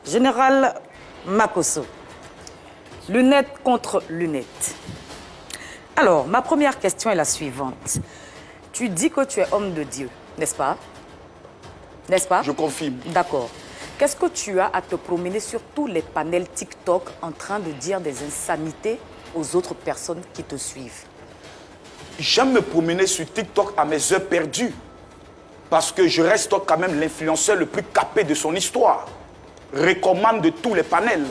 Général Makosso, lunettes contre lunettes. Alors, ma première question est la suivante. Tu dis que tu es homme de Dieu, n'est-ce pas? N'est-ce pas? Je confirme. D'accord. Qu'est-ce que tu as à te promener sur tous les panels TikTok en train de dire des insanités aux autres personnes qui te suivent? J'aime me promener sur TikTok à mes heures perdues. Parce que je reste quand même l'influenceur le plus capé de son histoire. Recommande de tous les panels.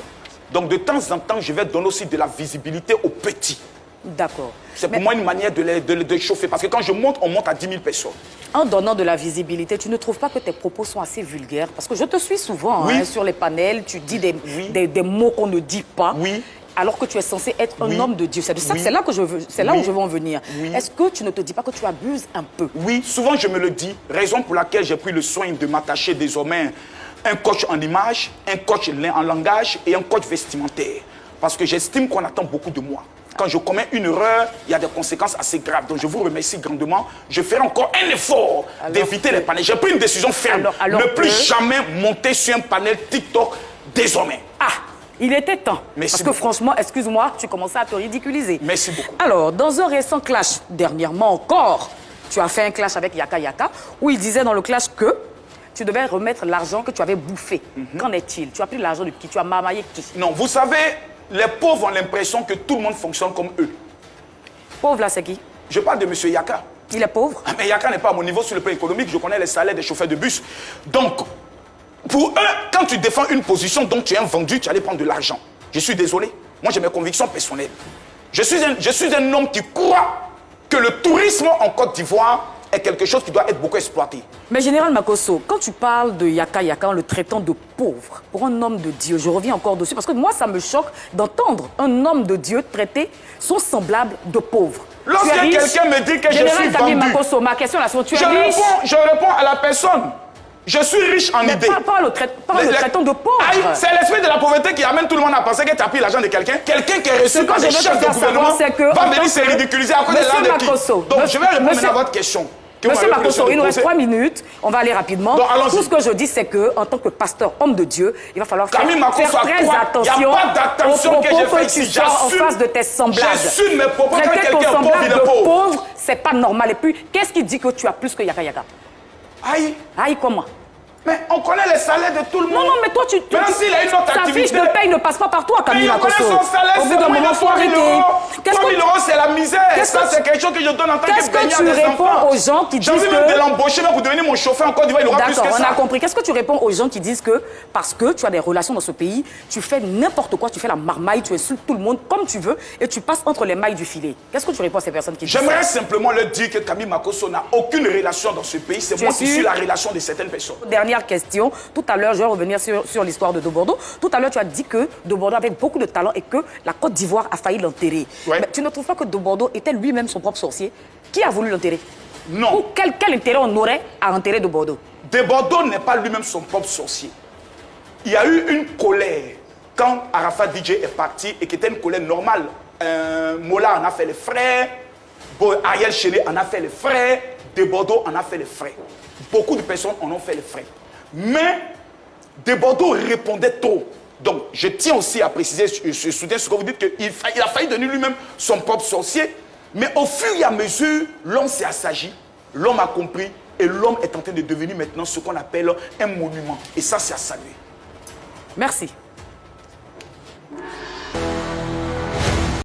Donc de temps en temps, je vais donner aussi de la visibilité aux petits. D'accord. C'est pour moi une manière de les chauffer. Parce que quand je monte, on monte à 10 000 personnes. En donnant de la visibilité, tu ne trouves pas que tes propos sont assez vulgaires? Parce que je te suis souvent Oui. sur les panels, tu dis des mots qu'on ne dit pas. Oui. Alors que tu es censé être un homme de Dieu. C'est de ça, Oui. c'est là que je veux, c'est là où je veux en venir. Oui. Est-ce que tu ne te dis pas que tu abuses un peu? Oui, souvent je me le dis. Raison pour laquelle j'ai pris le soin de m'attacher désormais un coach en image, un coach en langage et un coach vestimentaire. Parce que j'estime qu'on attend beaucoup de moi. Quand je commets une erreur, il y a des conséquences assez graves. Donc je vous remercie grandement. Je ferai encore un effort d'éviter les panels. J'ai pris une décision ferme. Alors ne plus jamais monter sur un panel TikTok désormais. Ah, il était temps. Merci Parce que beaucoup. franchement, excuse-moi, tu commençais à te ridiculiser. Merci beaucoup. Alors, dans un récent clash, dernièrement encore, tu as fait un clash avec Yaka Yaka, où il disait dans le clash que tu devais remettre l'argent que tu avais bouffé. Qu'en est-il? Tu as pris l'argent de qui? Tu as marmaillé qui? Non, vous savez, les pauvres ont l'impression que tout le monde fonctionne comme eux. Pauvre là, c'est qui? Je parle de M. Yaka. Il est pauvre? Ah, mais Yaka n'est pas à mon niveau sur le plan économique. Je connais les salaires des chauffeurs de bus. Donc, pour eux, quand tu défends une position dont tu es un vendu, tu allais prendre de l'argent. Je suis désolé. Moi, j'ai mes convictions personnelles. Je suis un homme qui croit que le tourisme en Côte d'Ivoire est quelque chose qui doit être beaucoup exploité. Mais Général Makosso, quand tu parles de Yaka Yaka en le traitant de pauvre, pour un homme de Dieu, je reviens encore dessus, parce que moi, ça me choque d'entendre un homme de Dieu traiter son semblable de pauvre. Lorsque quelqu'un me dit que je suis Général Camille vendu, Makosso, ma question là, tu es je riche. réponds à la personne. Je suis riche en idées. Pas le traitant de pauvre. Aïe, c'est l'esprit de la pauvreté qui amène tout le monde à penser que tu as pris l'argent de quelqu'un. Quelqu'un qui est reçu Ce que par je des veux te chefs de faire gouvernement savoir, c'est que, va en venir tant se que- ridiculiser à cause de Monsieur l'argent de qui. Makosso, Donc je vais répondre monsieur- à votre question. que vous Monsieur m'avez pris le soin Makosso, de il nous reste poser. 3 minutes. On va aller rapidement. Donc, allons-y. Tout ce que je dis, c'est que en tant que pasteur, homme de Dieu, il va falloir faire Camille Makosso, très à quoi? attention Il n'y a pas d'attention aux que j'ai propos fait que tu ici. sors en J'assume- face de tes semblables. J'assume mes propos. Quand Traiter ton quelqu'un est pauvre, semblable il de est pauvre. pauvre, c'est pas normal. Et puis, qu'est-ce qui dit que tu as plus que Yaka Yaka? Aïe, Aïe, comment? mais on connaît les salaires de tout le monde. Non, mais toi, Même s'il a une autre sa activité. fiche de paye ne passe pas par toi, Camille Mais il connaît Makosso. son salaire, Au bout c'est d'un moi, il moment, a il faut 3 000 arrêter. euros. Qu'est-ce 3 000 que- euros, c'est la misère. Qu'est-ce Ça, que c'est quelque chose que je donne en tant Qu'est-ce que que baignard tu des réponds enfants. aux gens qui J'ai disent envie même de que... l'embaucher même pour devenir mon chauffeur en Côte d'Ivoire. Il aura plus D'accord, que on ça. a compris. Qu'est-ce que tu réponds aux gens qui disent que parce que tu as des relations dans ce pays, tu fais n'importe quoi, tu fais la marmaille, tu insultes tout le monde comme tu veux et tu passes entre les mailles du filet? Qu'est-ce que tu réponds à ces personnes qui disent ça? J'aimerais simplement leur dire que Camille Makosso n'a aucune relation dans ce pays. C'est Tu moi es qui sûr? suis la relation de certaines personnes. Dernière question. Tout à l'heure, je vais revenir sur l'histoire de Bordeaux. Tout à l'heure, tu as dit que De Bordeaux avait beaucoup de talent et que la Côte d'Ivoire a failli l'enterrer. Ouais. Mais tu ne trouves pas que De Bordeaux était lui-même son propre sorcier? Qui a voulu l'enterrer? Non. Ou quel intérêt on aurait à enterrer De Bordeaux? De Bordeaux n'est pas lui-même son propre sorcier. Il y a eu une colère quand Arafat DJ est parti et qui était une colère normale. Mola en a fait les frais, Ariel Chéné en a fait les frais, De Bordeaux en a fait les frais. Beaucoup de personnes en ont fait les frais. Mais De Bordeaux répondait trop. Donc, je tiens aussi à préciser, je soutiens ce que vous dites, qu'il a failli devenir lui-même son propre sorcier. Mais au fur et à mesure, l'homme s'est assagi, l'homme a compris, et l'homme est en train de devenir maintenant ce qu'on appelle un monument. Et ça, c'est à saluer. Merci.